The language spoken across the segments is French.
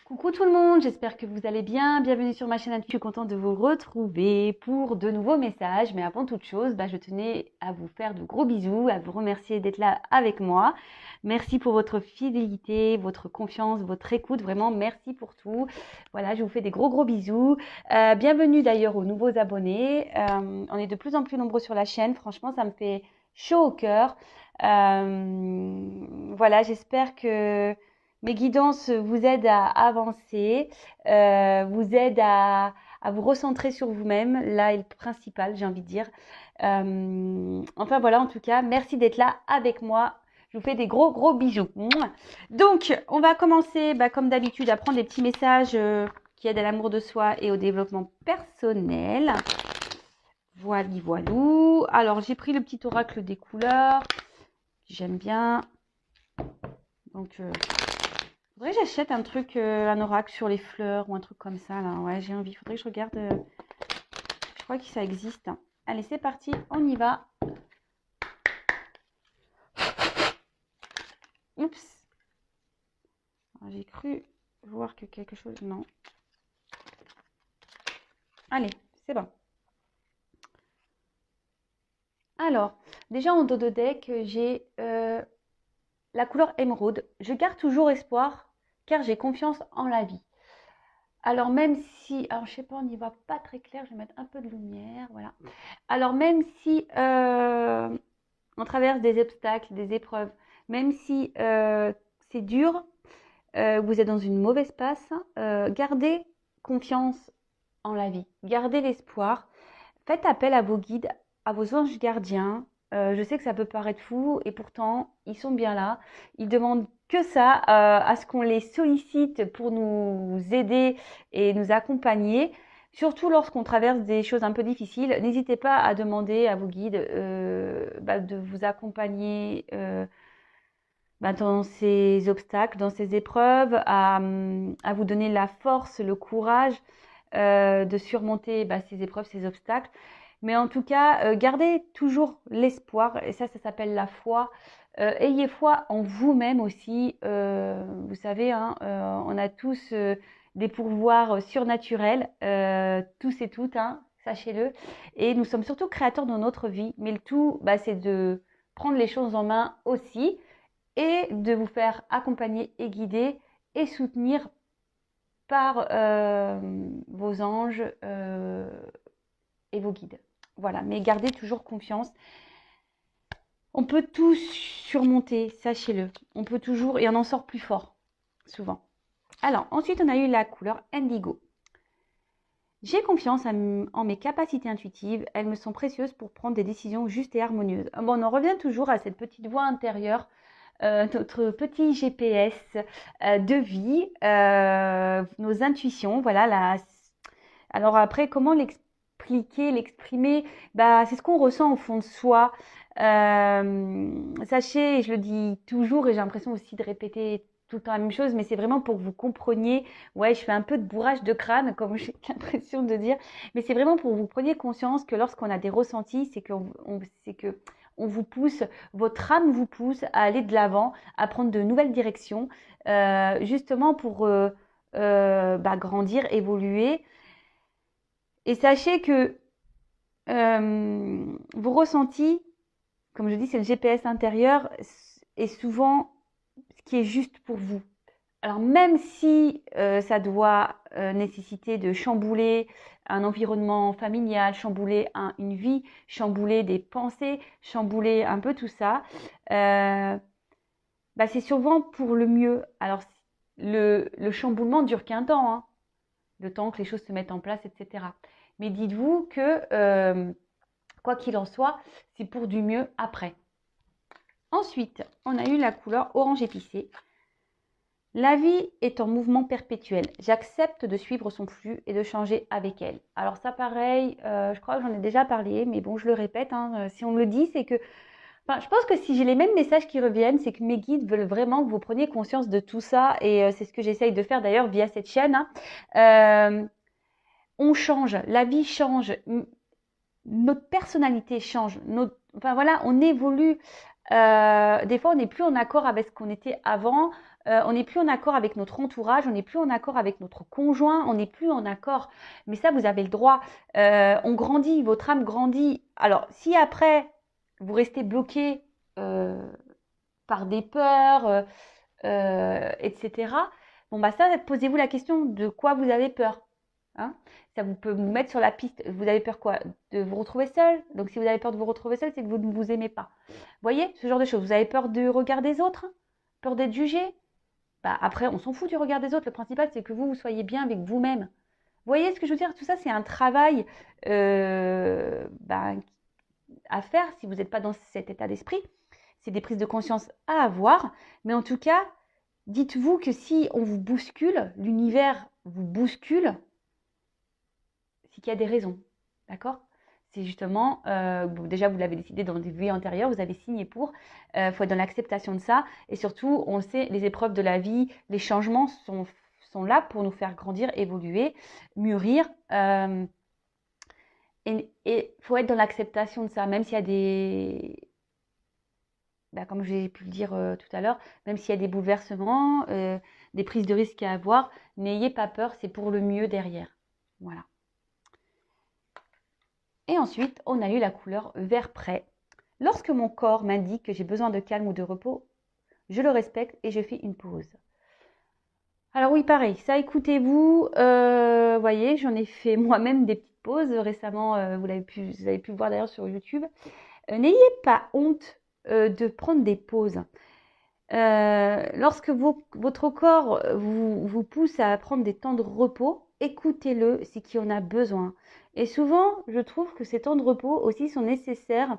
Coucou tout le monde, j'espère que vous allez bien. Bienvenue sur ma chaîne. Je suis contente de vous retrouver pour de nouveaux messages. Mais avant toute chose, je tenais à vous faire de gros bisous, à vous remercier d'être là avec moi. Merci pour votre fidélité, votre confiance, votre écoute. Vraiment, merci pour tout. Voilà, je vous fais des gros bisous. Bienvenue d'ailleurs aux nouveaux abonnés. On est de plus en plus nombreux sur la chaîne. Franchement, ça me fait chaud au cœur. Voilà, j'espère que mes guidances vous aident à avancer, vous aident à vous recentrer sur vous-même. Là est le principal, j'ai envie de dire. Enfin voilà, en tout cas, merci d'être là avec moi. Je vous fais des gros bisous. Mouah. Donc, on va commencer, comme d'habitude, à prendre des petits messages qui aident à l'amour de soi et au développement personnel. Voilou. Alors, j'ai pris le petit oracle des couleurs. J'aime bien. Donc, faudrait que j'achète un truc, un oracle sur les fleurs ou un truc comme ça là. Ouais, j'ai envie. Faudrait que je regarde. Je crois que ça existe. Allez, c'est parti, on y va. Oups. J'ai cru voir que quelque chose. Non. Allez, c'est bon. Alors, déjà en dos de deck, j'ai la couleur émeraude. Je garde toujours espoir car j'ai confiance en la vie. Alors même si, alors je sais pas, on n'y va pas très clair, je vais mettre un peu de lumière, voilà. Alors même si on traverse des obstacles, des épreuves, même si c'est dur, vous êtes dans une mauvaise passe, gardez confiance en la vie, gardez l'espoir, faites appel à vos guides, à vos anges gardiens. Je sais que ça peut paraître fou et pourtant ils sont bien là. Ils demandent que ça, à ce qu'on les sollicite pour nous aider et nous accompagner. Surtout lorsqu'on traverse des choses un peu difficiles, n'hésitez pas à demander à vos guides de vous accompagner dans ces obstacles, dans ces épreuves, à vous donner la force, le courage de surmonter ces épreuves, ces obstacles. Mais en tout cas, gardez toujours l'espoir, et ça s'appelle la foi. Ayez foi en vous-même aussi. Vous savez, hein, on a tous des pourvoirs surnaturels, tous et toutes, hein, sachez-le. Et nous sommes surtout créateurs de notre vie. Mais le tout, c'est de prendre les choses en main aussi et de vous faire accompagner et guider et soutenir par vos anges et vos guides. Voilà, mais gardez toujours confiance. On peut tout surmonter, sachez-le. On peut toujours, et on en sort plus fort, souvent. Alors, ensuite, on a eu la couleur indigo. J'ai confiance en mes capacités intuitives. Elles me sont précieuses pour prendre des décisions justes et harmonieuses. Bon, on en revient toujours à cette petite voix intérieure, notre petit GPS de vie, nos intuitions. Voilà. Alors après, comment l'exprimer, c'est ce qu'on ressent au fond de soi. Sachez, et je le dis toujours, et j'ai l'impression aussi de répéter tout le temps la même chose, mais c'est vraiment pour que vous compreniez. Ouais, je fais un peu de bourrage de crâne, comme j'ai l'impression de dire, mais c'est vraiment pour que vous preniez conscience que lorsqu'on a des ressentis, c'est que on vous pousse, votre âme vous pousse à aller de l'avant, à prendre de nouvelles directions, justement pour grandir, évoluer. Et sachez que vos ressentis, comme je dis, c'est le GPS intérieur, est souvent ce qui est juste pour vous. Alors même si ça doit nécessiter de chambouler un environnement familial, chambouler une vie, chambouler des pensées, chambouler un peu tout ça, c'est souvent pour le mieux. Alors le chamboulement dure qu'un temps, hein, le temps que les choses se mettent en place, etc. Mais dites-vous que quoi qu'il en soit, c'est pour du mieux après. Ensuite, on a eu la couleur orange épicé. La vie est en mouvement perpétuel. J'accepte de suivre son flux et de changer avec elle. Alors ça, pareil, je crois que j'en ai déjà parlé, mais bon, je le répète, hein, si on me le dit, c'est que... je pense que si j'ai les mêmes messages qui reviennent, c'est que mes guides veulent vraiment que vous preniez conscience de tout ça, et c'est ce que j'essaye de faire d'ailleurs via cette chaîne. Hein. On change, la vie change, notre personnalité change, on évolue Des fois, on n'est plus en accord avec ce qu'on était avant. On n'est plus en accord avec notre entourage. On n'est plus en accord avec notre conjoint. On n'est plus en accord. Mais ça, vous avez le droit. On grandit. Votre âme grandit. Alors, si après, vous restez bloqué par des peurs, etc. Bon, bah ça, posez-vous la question de quoi vous avez peur. Hein, ça vous peut vous mettre sur la piste. Vous avez peur quoi? De vous retrouver seul. Donc, si vous avez peur de vous retrouver seul, c'est que vous ne vous aimez pas. Vous voyez, ce genre de choses. Vous avez peur du regard des autres? Peur d'être jugé? Bah, après, on s'en fout du regard des autres. Le principal, c'est que vous soyez bien avec vous-même. Vous voyez ce que je veux dire? Tout ça, c'est un travail à faire si vous n'êtes pas dans cet état d'esprit. C'est des prises de conscience à avoir. Mais en tout cas, dites-vous que si on vous bouscule, l'univers vous bouscule, c'est qu'il y a des raisons. D'accord? C'est justement, déjà vous l'avez décidé dans des vies antérieures, vous avez signé pour, faut être dans l'acceptation de ça. Et surtout, on le sait, les épreuves de la vie, les changements sont là pour nous faire grandir, évoluer, mûrir. Et faut être dans l'acceptation de ça, même s'il y a des... comme j'ai pu le dire tout à l'heure, même s'il y a des bouleversements, des prises de risques à avoir, n'ayez pas peur, c'est pour le mieux derrière. Voilà. Et ensuite, on a eu la couleur vert prêt. Lorsque mon corps m'indique que j'ai besoin de calme ou de repos, je le respecte et je fais une pause. Alors oui, pareil, ça écoutez-vous, voyez, j'en ai fait moi-même des petites pauses récemment, vous avez pu le voir d'ailleurs sur YouTube. N'ayez pas honte de prendre des pauses. Lorsque votre corps vous pousse à prendre des temps de repos, écoutez-le, c'est qu'il en a besoin. Et souvent, je trouve que ces temps de repos aussi sont nécessaires.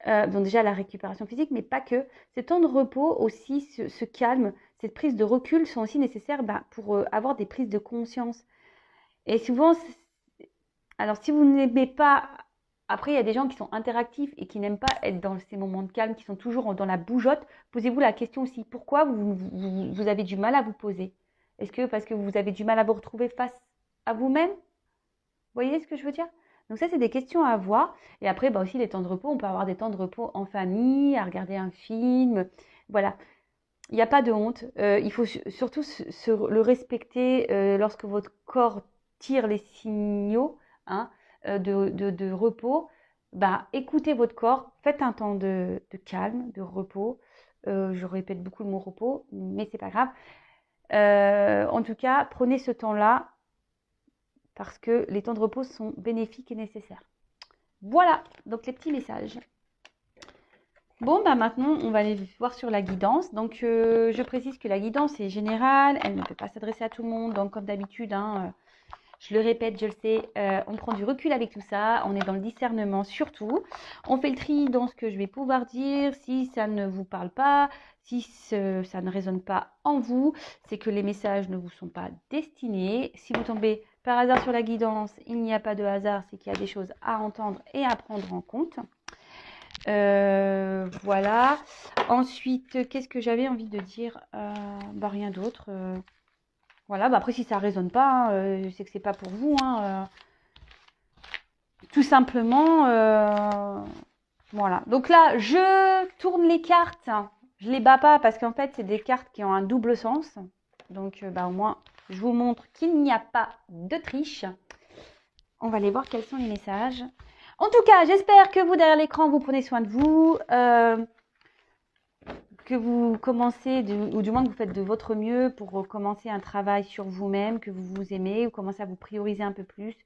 Bon, déjà la récupération physique, mais pas que. Ces temps de repos aussi, ce calme, cette prise de recul sont aussi nécessaires pour avoir des prises de conscience. Et souvent, alors si vous n'aimez pas, après il y a des gens qui sont interactifs et qui n'aiment pas être dans ces moments de calme, qui sont toujours dans la bougeotte, posez-vous la question aussi, pourquoi vous avez du mal à vous poser? Est-ce que parce que vous avez du mal à vous retrouver face à vous-même? Vous voyez ce que je veux dire? Donc ça, c'est des questions à avoir. Et après, aussi les temps de repos, on peut avoir des temps de repos en famille, à regarder un film. Voilà. Il n'y a pas de honte. Il faut surtout le respecter lorsque votre corps tire les signaux de repos. Écoutez votre corps, faites un temps de calme, de repos. Je répète beaucoup le mot repos, mais c'est pas grave. En tout cas, prenez ce temps-là parce que les temps de repos sont bénéfiques et nécessaires. Voilà, donc les petits messages. Bon, maintenant, on va aller voir sur la guidance. Donc, je précise que la guidance est générale, elle ne peut pas s'adresser à tout le monde. Donc, comme d'habitude, je le répète, je le sais, on prend du recul avec tout ça. On est dans le discernement surtout. On fait le tri dans ce que je vais pouvoir dire. Si ça ne vous parle pas, si ça ne résonne pas en vous, c'est que les messages ne vous sont pas destinés. Si vous tombez par hasard sur la guidance, il n'y a pas de hasard, c'est qu'il y a des choses à entendre et à prendre en compte. Voilà. Ensuite, qu'est-ce que j'avais envie de dire? Rien d'autre. Voilà. Après, si ça ne résonne pas, c'est que c'est pas pour vous. Tout simplement. Voilà. Donc là, je tourne les cartes. Je les bats pas parce qu'en fait, c'est des cartes qui ont un double sens. Donc, au moins, je vous montre qu'il n'y a pas de triche. On va aller voir quels sont les messages. En tout cas, j'espère que vous, derrière l'écran, vous prenez soin de vous, que vous commencez, ou du moins que vous faites de votre mieux pour commencer un travail sur vous-même, que vous vous aimez, vous commencez à vous prioriser un peu plus.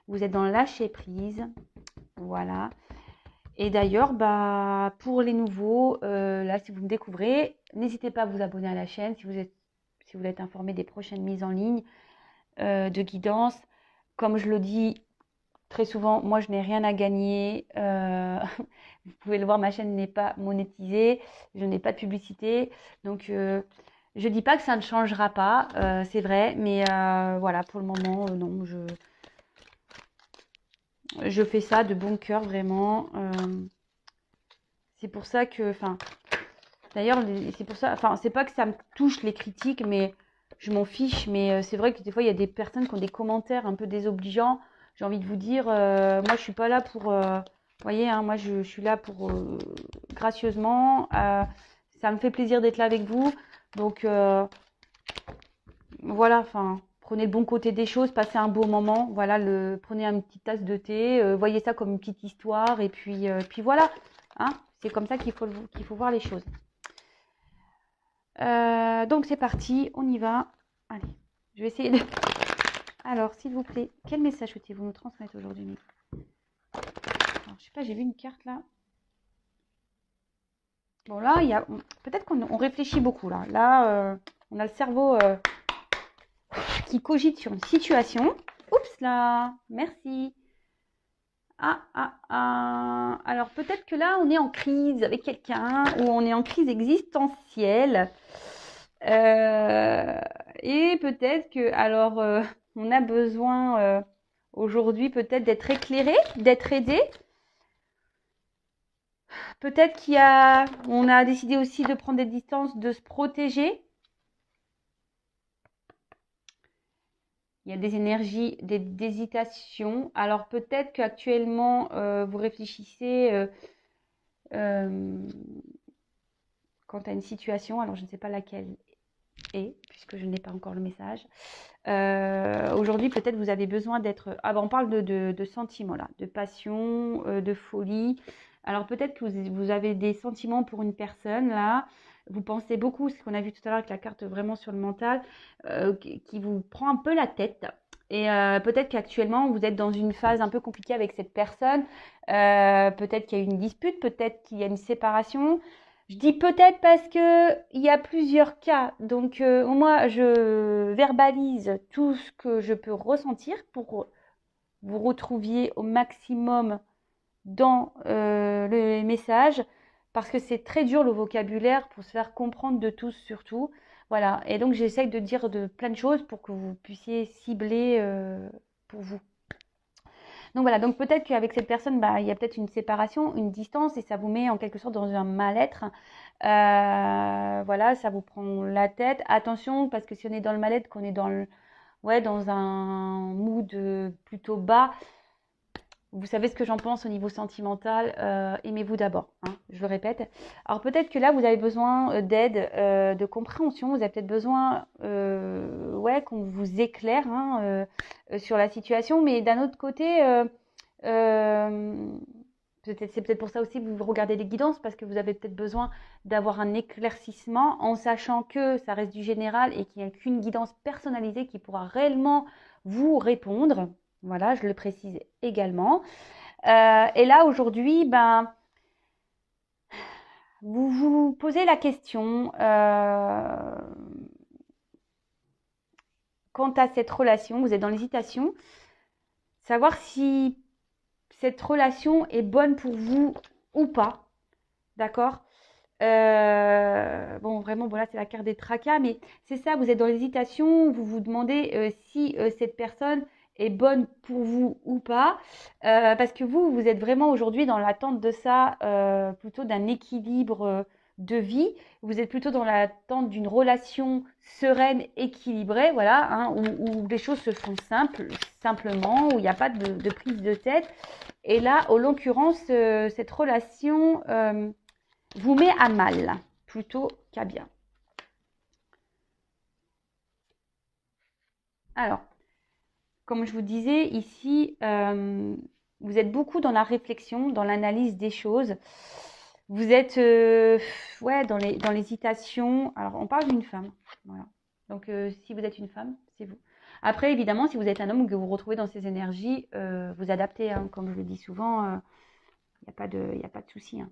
Vous êtes dans le lâcher prise. Voilà. Et d'ailleurs, pour les nouveaux, là, si vous me découvrez, n'hésitez pas à vous abonner à la chaîne si vous voulez être informé des prochaines mises en ligne de guidance. Comme je le dis très souvent, moi, je n'ai rien à gagner. Vous pouvez le voir, ma chaîne n'est pas monétisée. Je n'ai pas de publicité. Donc, je ne dis pas que ça ne changera pas. C'est vrai. Mais voilà, pour le moment, non. Je fais ça de bon cœur, vraiment. C'est pour ça que... D'ailleurs, c'est pour ça... c'est pas que ça me touche les critiques, mais je m'en fiche. Mais c'est vrai que des fois, il y a des personnes qui ont des commentaires un peu désobligeants. J'ai envie de vous dire, moi, je suis pas là voyez, hein, moi, je suis là pour gracieusement. Ça me fait plaisir d'être là avec vous. Donc, voilà, enfin, prenez le bon côté des choses, passez un beau moment. Voilà, prenez une petite tasse de thé, voyez ça comme une petite histoire. Et puis voilà, hein, c'est comme ça qu'il faut voir les choses. Donc, c'est parti, on y va. Allez, je vais essayer de... Alors, s'il vous plaît, quel message souhaitez-vous nous transmettre aujourd'hui? Alors, je sais pas, j'ai vu une carte là. Bon, là, peut-être qu'on réfléchit beaucoup là. Là, on a le cerveau qui cogite sur une situation. Oups là, merci. Alors, peut-être que là, on est en crise avec quelqu'un ou on est en crise existentielle. Et peut-être que, alors, on a besoin aujourd'hui peut-être d'être éclairé, d'être aidé. Peut-être on a décidé aussi de prendre des distances, de se protéger. Il y a des énergies d'hésitation. Alors peut-être qu'actuellement, vous réfléchissez quant à une situation. Alors je ne sais pas laquelle est, puisque je n'ai pas encore le message. Aujourd'hui, peut-être vous avez besoin d'être... Ah ben, on parle de sentiments là, de passion, de folie. Alors peut-être que vous avez des sentiments pour une personne là. Vous pensez beaucoup, ce qu'on a vu tout à l'heure avec la carte vraiment sur le mental, qui vous prend un peu la tête. Et peut-être qu'actuellement, vous êtes dans une phase un peu compliquée avec cette personne. Peut-être qu'il y a une dispute, peut-être qu'il y a une séparation. Je dis peut-être parce que il y a plusieurs cas. Donc, moi, je verbalise tout ce que je peux ressentir pour vous retrouviez au maximum dans le message. Parce que c'est très dur le vocabulaire pour se faire comprendre de tous surtout. Voilà. Et donc, j'essaye de dire plein de choses pour que vous puissiez cibler pour vous. Donc voilà, donc peut-être qu'avec cette personne, bah, il y a peut-être une séparation, une distance, et ça vous met en quelque sorte dans un mal-être. Voilà, ça vous prend la tête. Attention, parce que si on est dans le mal-être, qu'on est dans un mood plutôt bas, vous savez ce que j'en pense au niveau sentimental, aimez-vous d'abord, hein, je le répète. Alors peut-être que là, vous avez besoin d'aide, de compréhension, vous avez peut-être besoin qu'on vous éclaire hein, sur la situation, mais d'un autre côté, c'est peut-être pour ça aussi que vous regardez les guidances, parce que vous avez peut-être besoin d'avoir un éclaircissement en sachant que ça reste du général et qu'il n'y a qu'une guidance personnalisée qui pourra réellement vous répondre. Voilà, je le précise également. Et là, aujourd'hui, vous vous posez la question quant à cette relation, vous êtes dans l'hésitation, savoir si cette relation est bonne pour vous ou pas, d'accord? Bon, vraiment, voilà, c'est la carte des tracas, mais c'est ça, vous êtes dans l'hésitation, vous vous demandez si cette personne est bonne pour vous ou pas, parce que vous êtes vraiment aujourd'hui dans l'attente de ça, plutôt d'un équilibre de vie, vous êtes plutôt dans l'attente d'une relation sereine, équilibrée, voilà, hein, où les choses se font simplement, où il n'y a pas de prise de tête. Et là, en l'occurrence, cette relation vous met à mal plutôt qu'à bien. Alors, comme je vous disais ici, vous êtes beaucoup dans la réflexion, dans l'analyse des choses. Vous êtes dans l'hésitation. Alors, on parle d'une femme. Voilà. Donc, si vous êtes une femme, c'est vous. Après, évidemment, si vous êtes un homme ou que vous vous retrouvez dans ces énergies, vous adaptez. Hein, comme je le dis souvent, il n'y a pas de souci. Hein.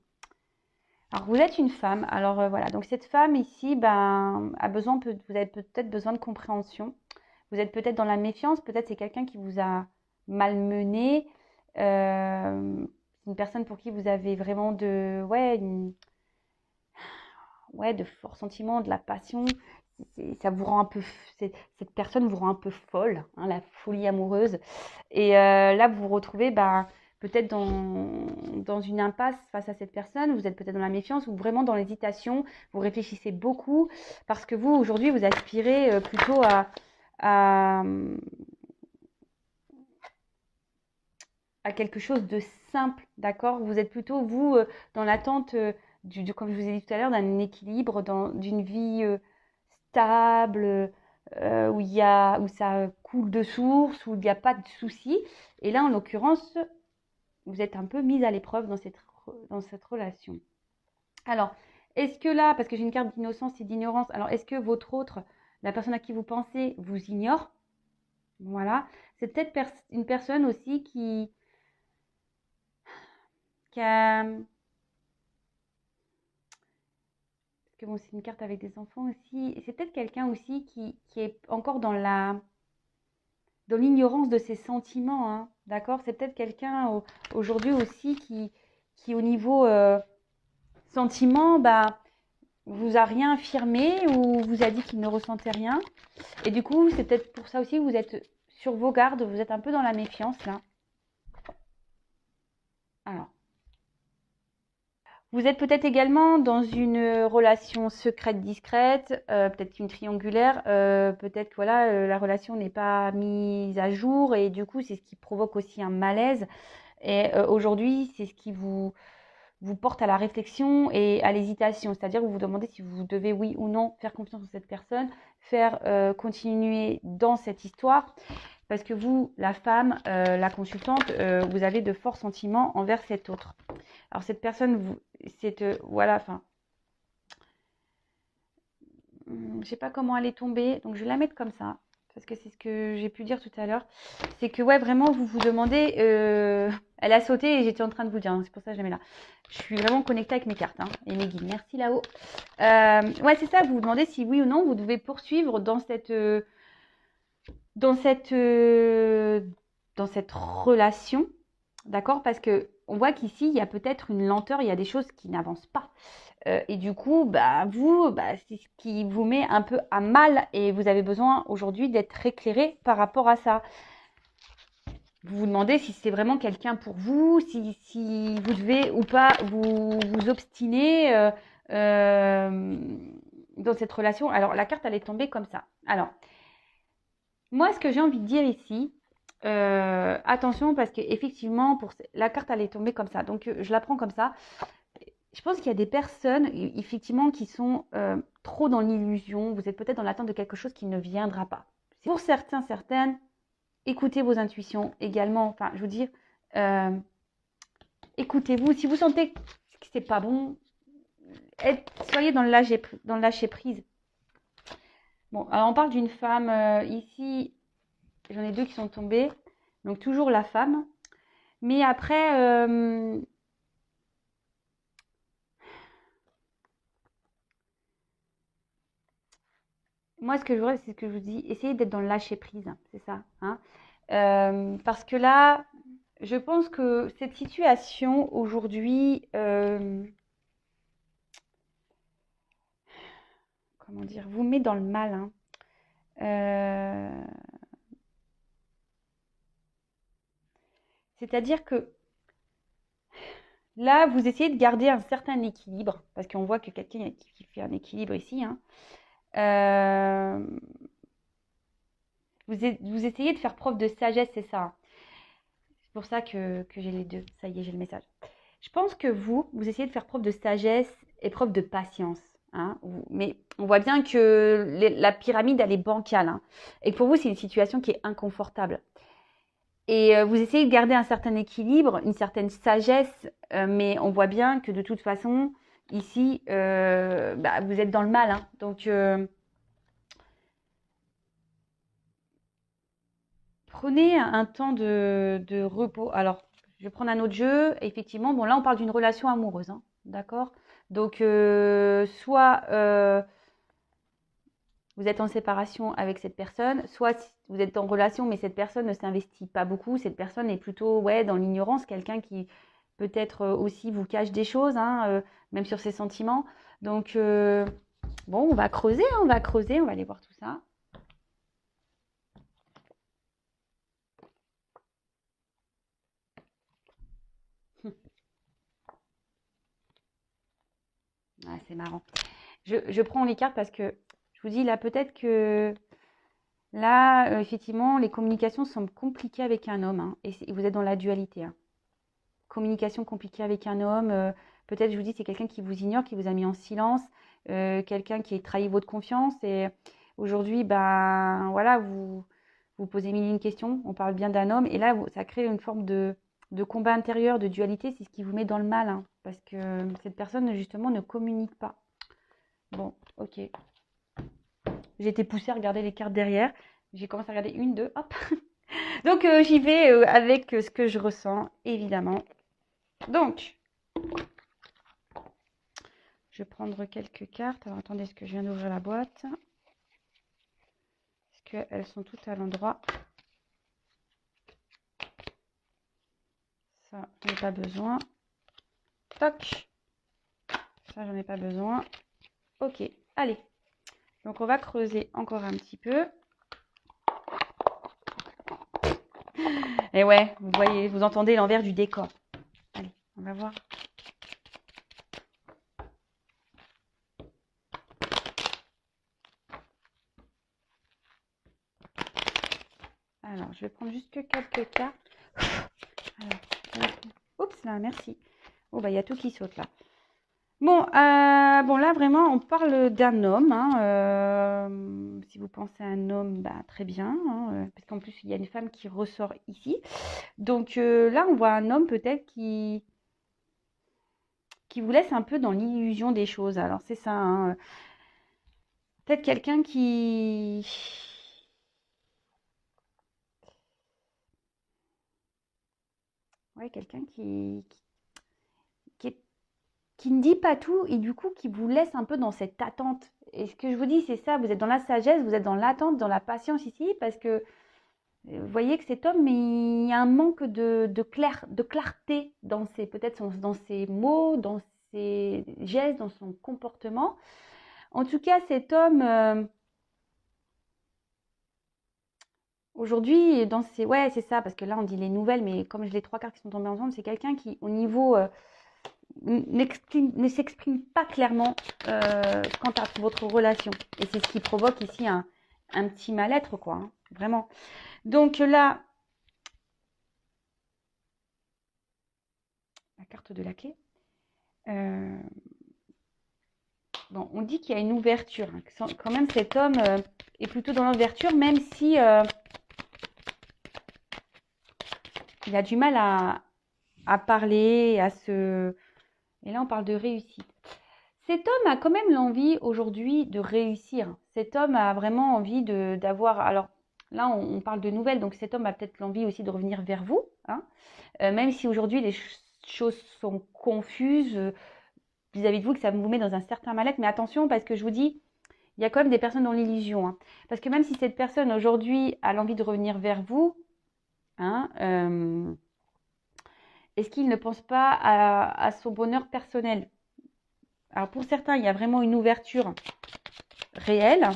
Alors, vous êtes une femme. Alors, voilà. Donc, cette femme ici, vous avez peut-être besoin de compréhension. Vous êtes peut-être dans la méfiance. Peut-être c'est quelqu'un qui vous a malmené. Une personne pour qui vous avez vraiment de forts sentiments, de la passion. Ça vous rend un peu, cette personne vous rend un peu folle, hein, la folie amoureuse. Et là, vous vous retrouvez peut-être dans une impasse face à cette personne. Vous êtes peut-être dans la méfiance ou vraiment dans l'hésitation. Vous réfléchissez beaucoup parce que vous, aujourd'hui, vous aspirez plutôt à quelque chose de simple, d'accord? Vous êtes plutôt, vous, dans l'attente, comme je vous ai dit tout à l'heure, d'un équilibre, d'une vie stable, où ça coule de source, où il n'y a pas de soucis. Et là, en l'occurrence, vous êtes un peu mise à l'épreuve dans cette relation. Alors, est-ce que là, parce que j'ai une carte d'innocence et d'ignorance, alors est-ce que votre autre, la personne à qui vous pensez, vous ignore? Voilà. C'est peut-être une personne aussi qui a... Parce que bon, c'est une carte avec des enfants aussi. C'est peut-être quelqu'un aussi qui est encore dans l'ignorance de ses sentiments, hein, d'accord? C'est peut-être quelqu'un aujourd'hui aussi qui au niveau sentiment, bah, vous a rien affirmé ou vous a dit qu'il ne ressentait rien. Et du coup, c'est peut-être pour ça aussi que vous êtes sur vos gardes, vous êtes un peu dans la méfiance là. Alors, vous êtes peut-être également dans une relation secrète discrète, peut-être une triangulaire, peut-être que voilà, la relation n'est pas mise à jour et du coup, c'est ce qui provoque aussi un malaise. Et aujourd'hui, c'est ce qui vous porte à la réflexion et à l'hésitation, c'est-à-dire vous vous demandez si vous devez oui ou non faire confiance en cette personne, faire continuer dans cette histoire, parce que vous, la femme, la consultante, vous avez de forts sentiments envers cet autre. Alors cette personne, voilà, enfin, je sais pas comment elle est tombée, donc je vais la mettre comme ça, parce que c'est ce que j'ai pu dire tout à l'heure. C'est que ouais, vraiment, vous vous demandez, elle a sauté et j'étais en train de vous dire, hein, c'est pour ça que je la mets là. Je suis vraiment connectée avec mes cartes hein, et mes guides. Merci là-haut. Ouais, c'est ça, vous vous demandez si oui ou non, vous devez poursuivre dans cette, dans cette relation, d'accord? Parce que on voit qu'ici, il y a peut-être une lenteur, il y a des choses qui n'avancent pas. Et du coup, bah, c'est ce qui vous met un peu à mal et vous avez besoin aujourd'hui d'être éclairé par rapport à ça. Vous vous demandez si c'est vraiment quelqu'un pour vous, si vous devez ou pas vous obstiner dans cette relation. Alors, la carte, elle est tombée comme ça. Alors, moi, ce que j'ai envie de dire ici, attention parce qu'effectivement, la carte, elle est tombée comme ça. Donc, je la prends comme ça. Je pense qu'il y a des personnes, effectivement, qui sont trop dans l'illusion. Vous êtes peut-être dans l'attente de quelque chose qui ne viendra pas. Pour certains, certaines, écoutez vos intuitions également. Enfin, je veux dire, écoutez-vous. Si vous sentez que c'est pas bon, soyez dans le lâcher prise. Bon, alors on parle d'une femme ici. J'en ai deux qui sont tombés. Donc toujours la femme. Mais après, moi, ce que je voudrais, c'est ce que je vous dis, essayez d'être dans le lâcher prise, c'est ça. Hein. Parce que là, je pense que cette situation aujourd'hui, comment dire, vous met dans le mal. Hein. C'est-à-dire que là, vous essayez de garder un certain équilibre, parce qu'on voit que quelqu'un qui fait un équilibre ici. Hein. Vous essayez de faire preuve de sagesse, c'est ça. C'est pour ça que j'ai les deux. Ça y est, j'ai le message. Je pense que vous essayez de faire preuve de sagesse et preuve de patience. Hein, mais on voit bien que la pyramide, elle est bancale. Hein, et pour vous, c'est une situation qui est inconfortable. Et vous essayez de garder un certain équilibre, une certaine sagesse, mais on voit bien que de toute façon, ici, vous êtes dans le mal. Hein, donc, prenez un temps de repos. Alors, je vais prendre un autre jeu. Effectivement, bon, là, on parle d'une relation amoureuse. Hein, d'accord? Donc, soit vous êtes en séparation avec cette personne, soit vous êtes en relation, mais cette personne ne s'investit pas beaucoup. Cette personne est plutôt ouais, dans l'ignorance, quelqu'un qui peut-être aussi vous cache des choses, hein, même sur ses sentiments. Donc, bon, on va creuser, hein, on va aller voir tout ça. Ah, c'est marrant. Je prends les cartes parce que je vous dis là, peut-être que là, effectivement, les communications semblent compliquées avec un homme hein, et vous êtes dans la dualité. Hein. communication compliquée avec un homme. Peut-être, je vous dis, c'est quelqu'un qui vous ignore, qui vous a mis en silence, quelqu'un qui a trahi votre confiance. Et aujourd'hui, ben voilà, vous posez mille et une questions. On parle bien d'un homme. Et là, ça crée une forme de combat intérieur, de dualité. C'est ce qui vous met dans le mal, hein, parce que cette personne, justement, ne communique pas. Bon, ok. J'ai été poussée à regarder les cartes derrière. J'ai commencé à regarder une, deux, hop. Donc, j'y vais avec ce que je ressens, évidemment. Donc, je vais prendre quelques cartes. Alors, attendez, est-ce que je viens d'ouvrir la boîte? Est-ce qu'elles sont toutes à l'endroit? Ça, j'en ai pas besoin. Toc. Ça, j'en ai pas besoin. Ok, allez. Donc, on va creuser encore un petit peu. Et ouais, vous voyez, vous entendez l'envers du décor. Allez, on va voir. Alors, je vais prendre juste quelques cartes. Alors, oups, là, merci. Oh, bah, il y a tout qui saute là. Bon, bon, là, vraiment, on parle d'un homme. Hein, si vous pensez à un homme, bah, très bien. Hein, parce qu'en plus, il y a une femme qui ressort ici. Donc, là, on voit un homme peut-être qui vous laisse un peu dans l'illusion des choses. Alors, c'est ça. Hein, peut-être quelqu'un qui... Ouais, quelqu'un qui ne dit pas tout et du coup qui vous laisse un peu dans cette attente. Et ce que je vous dis, c'est ça, vous êtes dans la sagesse, vous êtes dans l'attente, dans la patience ici, parce que vous voyez que cet homme, il y a un manque de clarté dans peut-être dans ses mots, dans ses gestes, dans son comportement. En tout cas, cet homme, aujourd'hui, ouais, c'est ça, parce que là, on dit les nouvelles, mais comme j'ai les trois cartes qui sont tombées ensemble, c'est quelqu'un qui, au niveau... ne s'exprime pas clairement quant à votre relation. Et c'est ce qui provoque ici un petit mal-être, quoi. Hein, vraiment. Donc là, la carte de la clé. Bon, on dit qu'il y a une ouverture. Hein. Quand même, cet homme est plutôt dans l'ouverture, même si il a du mal à parler, à se... Et là, on parle de réussite. Cet homme a quand même l'envie aujourd'hui de réussir. Cet homme a vraiment envie d'avoir... Alors là, on parle de nouvelles, donc cet homme a peut-être l'envie aussi de revenir vers vous. Hein, même si aujourd'hui, les choses sont confuses vis-à-vis de vous, que ça vous met dans un certain mal-être. Mais attention, parce que je vous dis, il y a quand même des personnes dans l'illusion. Hein, parce que même si cette personne aujourd'hui a l'envie de revenir vers vous, hein, est-ce qu'il ne pense pas à son bonheur personnel? Alors pour certains, il y a vraiment une ouverture réelle.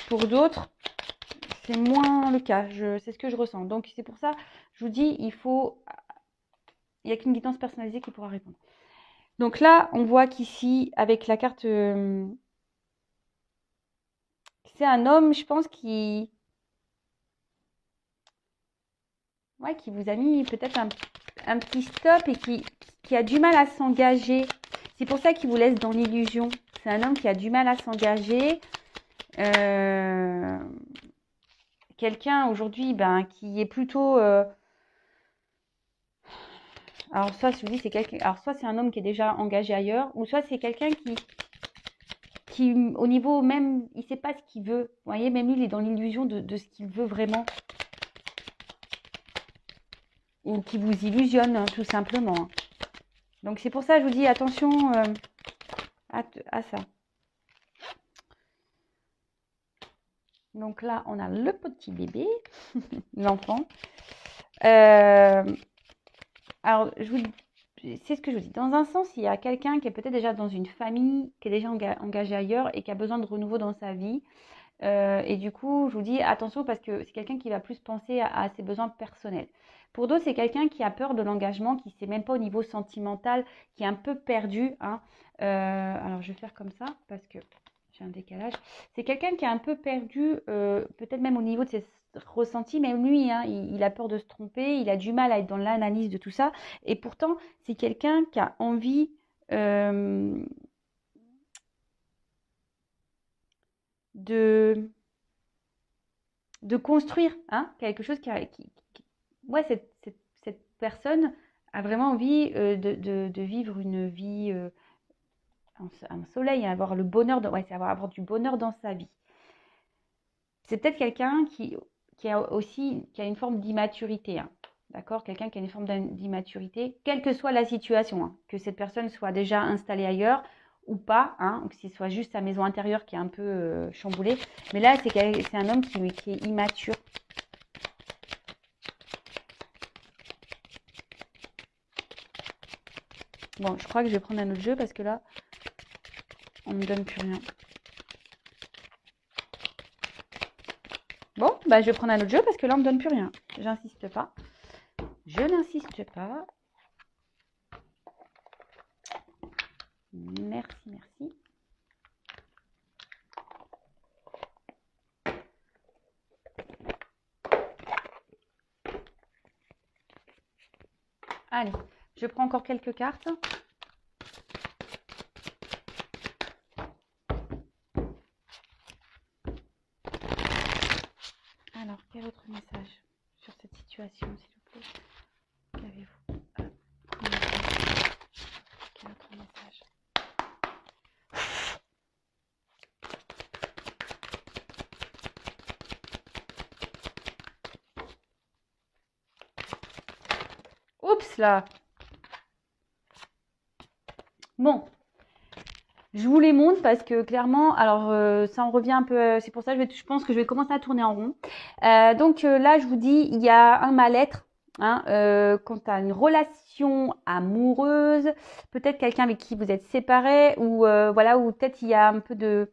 Pour d'autres, c'est moins le cas. C'est ce que je ressens. Donc c'est pour ça, je vous dis, il n'y a qu'une guidance personnalisée qui pourra répondre. Donc là, on voit qu'ici, avec la carte, c'est un homme, je pense, qui vous a mis peut-être un petit stop et qui a du mal à s'engager. C'est pour ça qu'il vous laisse dans l'illusion. C'est un homme qui a du mal à s'engager. Quelqu'un aujourd'hui qui est plutôt... alors soit je vous dis c'est quelqu'un, alors soit c'est un homme qui est déjà engagé ailleurs, ou soit c'est quelqu'un qui au niveau même, il sait pas ce qu'il veut. Vous voyez, même lui, il est dans l'illusion de ce qu'il veut vraiment. Ou qui vous illusionne, hein, tout simplement. Hein. Donc c'est pour ça que je vous dis attention à ça. Donc là, on a le petit bébé, l'enfant. Alors, c'est ce que je vous dis. Dans un sens, il y a quelqu'un qui est peut-être déjà dans une famille, qui est déjà engagé ailleurs et qui a besoin de renouveau dans sa vie. Et du coup, je vous dis attention parce que c'est quelqu'un qui va plus penser à ses besoins personnels. Pour d'autres, c'est quelqu'un qui a peur de l'engagement, qui ne sait même pas au niveau sentimental, qui est un peu perdu. Hein. Alors, je vais faire comme ça parce que j'ai un décalage. C'est quelqu'un qui est un peu perdu, peut-être même au niveau de ses ressentis, même lui, hein, il a peur de se tromper, il a du mal à être dans l'analyse de tout ça. Et pourtant, c'est quelqu'un qui a envie de, de construire hein, quelque chose ouais, cette personne a vraiment envie de vivre une vie un soleil, hein, avoir le bonheur, ouais, c'est avoir du bonheur dans sa vie. C'est peut-être quelqu'un qui a aussi qui a une forme d'immaturité, hein, d'accord? Quelqu'un qui a une forme d'immaturité, quelle que soit la situation, hein, que cette personne soit déjà installée ailleurs ou pas, hein, ou que ce soit juste sa maison intérieure qui est un peu chamboulée. Mais là, c'est un homme qui est immature. Bon, je crois que je vais prendre un autre jeu parce que là, on ne me donne plus rien. Bon, bah, je vais prendre un autre jeu parce que là, on ne me donne plus rien. J'insiste pas. Je n'insiste pas. Merci, merci. Allez, je prends encore quelques cartes. Alors, quel autre message sur cette situation, s'il vous plaît? Qu'avez-vous à communiquer? Quel autre message? Oups là! Bon, je vous les montre parce que clairement, alors ça en revient un peu, c'est pour ça que je pense que je vais commencer à tourner en rond. Donc là, je vous dis, il y a un mal-être hein, quant à une relation amoureuse, peut-être quelqu'un avec qui vous êtes séparés ou voilà, ou peut-être il y a un peu de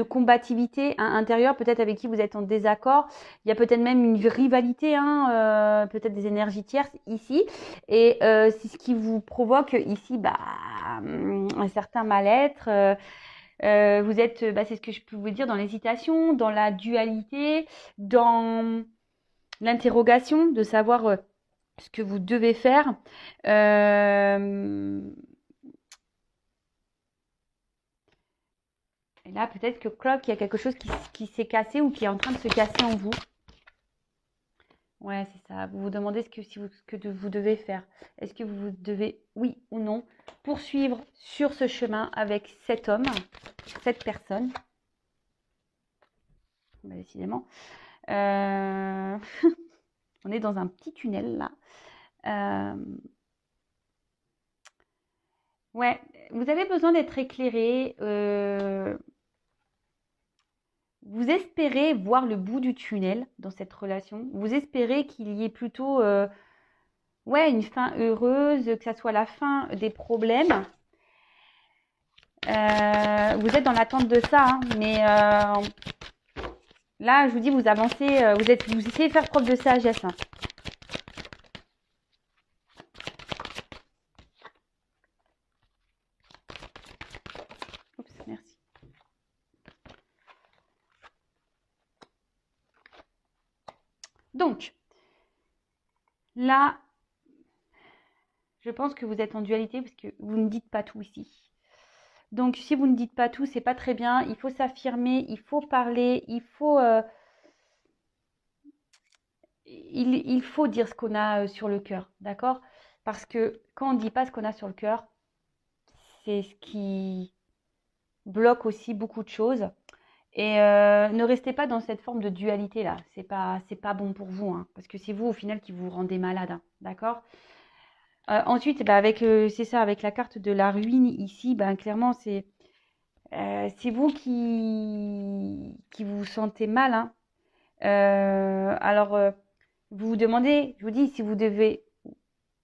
combativité hein, intérieure, peut-être avec qui vous êtes en désaccord. Il y a peut-être même une rivalité, hein, peut-être des énergies tierces ici. Et c'est ce qui vous provoque ici bah, un certain mal-être. Vous êtes, bah, c'est ce que je peux vous dire, dans l'hésitation, dans la dualité, dans l'interrogation de savoir ce que vous devez faire. Et là, peut-être que Clock, il y a quelque chose qui s'est cassé ou qui est en train de se casser en vous. Ouais, c'est ça. Vous vous demandez ce que vous devez faire. Est-ce que vous devez, oui ou non, poursuivre sur ce chemin avec cet homme, cette personne. Bah, décidément. On est dans un petit tunnel là. Ouais, vous avez besoin d'être éclairé. Vous espérez voir le bout du tunnel dans cette relation. Vous espérez qu'il y ait plutôt ouais, une fin heureuse, que ça soit la fin des problèmes. Vous êtes dans l'attente de ça, hein, mais là, je vous dis, vous avancez, vous essayez de faire preuve de sagesse. Hein. Oups, merci. Donc, là, je pense que vous êtes en dualité parce que vous ne dites pas tout ici. Donc, si vous ne dites pas tout, c'est pas très bien. Il faut s'affirmer, il faut parler, il faut dire ce qu'on a sur le cœur, d'accord? Parce que quand on ne dit pas ce qu'on a sur le cœur, c'est ce qui bloque aussi beaucoup de choses. Et ne restez pas dans cette forme de dualité là. C'est pas bon pour vous, hein, parce que c'est vous au final qui vous rendez malade, hein, d'accord? Ensuite, bah, c'est ça, avec la carte de la ruine ici, bah, clairement c'est vous qui vous sentez mal, hein. Alors vous vous demandez, je vous dis, si vous devez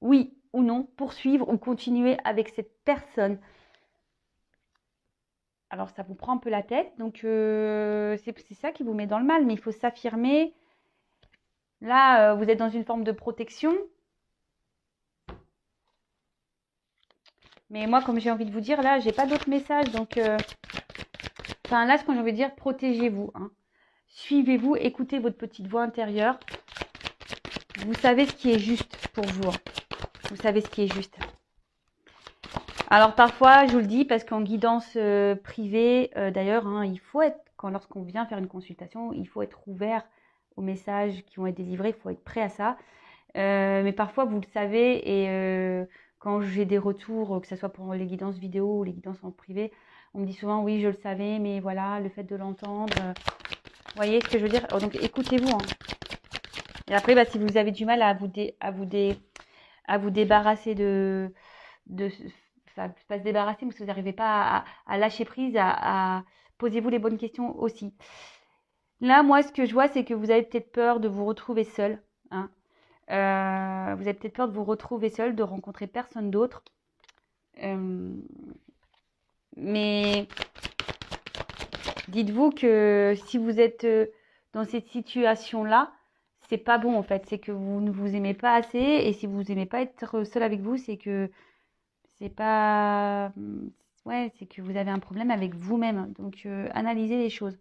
oui ou non poursuivre ou continuer avec cette personne. Alors ça vous prend un peu la tête, donc c'est ça qui vous met dans le mal, mais il faut s'affirmer. Là, vous êtes dans une forme de protection. Mais moi, comme j'ai envie de vous dire, là, j'ai pas d'autres messages, donc Enfin, là, ce que j'ai envie de dire, protégez-vous. Hein. Suivez-vous, écoutez votre petite voix intérieure. Vous savez ce qui est juste pour vous. Hein. Vous savez ce qui est juste. Alors parfois, je vous le dis, parce qu'en guidance privée, d'ailleurs, hein, il faut être, lorsqu'on vient faire une consultation, il faut être ouvert aux messages qui vont être délivrés, il faut être prêt à ça. Mais parfois, vous le savez, et quand j'ai des retours, que ce soit pour les guidances vidéo ou les guidances en privé, on me dit souvent, oui, je le savais, mais voilà, le fait de l'entendre, vous voyez ce que je veux dire? Donc écoutez-vous. Hein. Et après, si vous avez du mal à vous débarrasser enfin, pas se débarrasser, parce que vous n'arrivez pas à lâcher prise, posez-vous les bonnes questions aussi. Là, moi, ce que je vois, c'est que vous avez peut-être peur de vous retrouver seul. Hein. Vous avez peut-être peur de vous retrouver seul, de rencontrer personne d'autre. Mais dites-vous que si vous êtes dans cette situation-là, c'est pas bon en fait. C'est que vous ne vous aimez pas assez. Et si vous n'aimez pas être seul avec vous, c'est que c'est pas. Ouais, c'est que vous avez un problème avec vous-même. Donc, analysez les choses.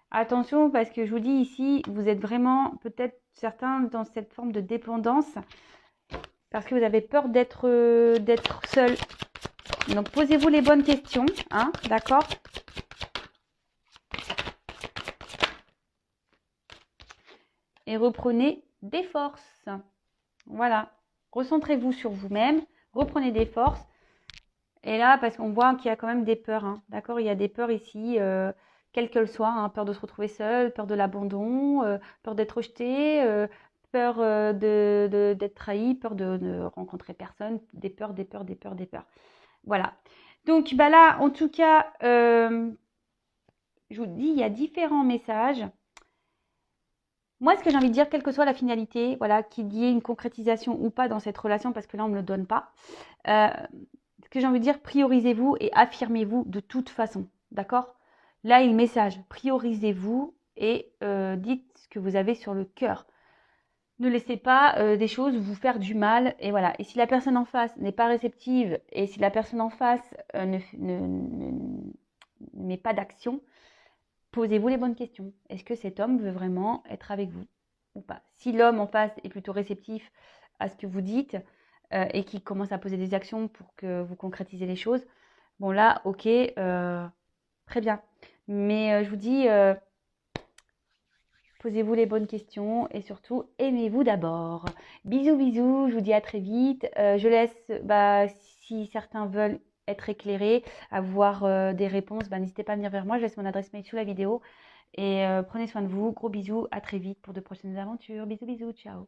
Attention, parce que je vous dis ici, vous êtes vraiment peut-être certains dans cette forme de dépendance parce que vous avez peur d'être seul. Donc, posez-vous les bonnes questions, hein, d'accord? Et reprenez des forces. Voilà. Recentrez-vous sur vous-même, reprenez des forces. Et là, parce qu'on voit qu'il y a quand même des peurs, hein, d'accord? Il y a des peurs ici, quelles qu'elles soient, hein, peur de se retrouver seul, peur de l'abandon, peur d'être rejeté, peur d'être trahi, peur de ne rencontrer personne, des peurs, des peurs, des peurs, des peurs. Voilà. Donc là, en tout cas, je vous dis, il y a différents messages. Moi, ce que j'ai envie de dire, quelle que soit la finalité, voilà, qu'il y ait une concrétisation ou pas dans cette relation, parce que là, on ne me le donne pas, ce que j'ai envie de dire, priorisez-vous et affirmez-vous de toute façon, d'accord? Là, il y a le message, priorisez-vous et dites ce que vous avez sur le cœur. Ne laissez pas des choses vous faire du mal, et voilà. Et si la personne en face n'est pas réceptive, et si la personne en face ne met pas d'action, posez-vous les bonnes questions. Est-ce que cet homme veut vraiment être avec vous ou pas? Si l'homme en face est plutôt réceptif à ce que vous dites et qu'il commence à poser des actions pour que vous concrétisez les choses, bon là, ok, très bien. Mais je vous dis, posez-vous les bonnes questions et surtout, aimez-vous d'abord. Bisous, bisous, je vous dis à très vite. Je laisse, si certains veulent être éclairés, avoir des réponses, n'hésitez pas à venir vers moi. Je laisse mon adresse mail sous la vidéo. Et prenez soin de vous. Gros bisous. À très vite pour de prochaines aventures. Bisous, bisous. Ciao.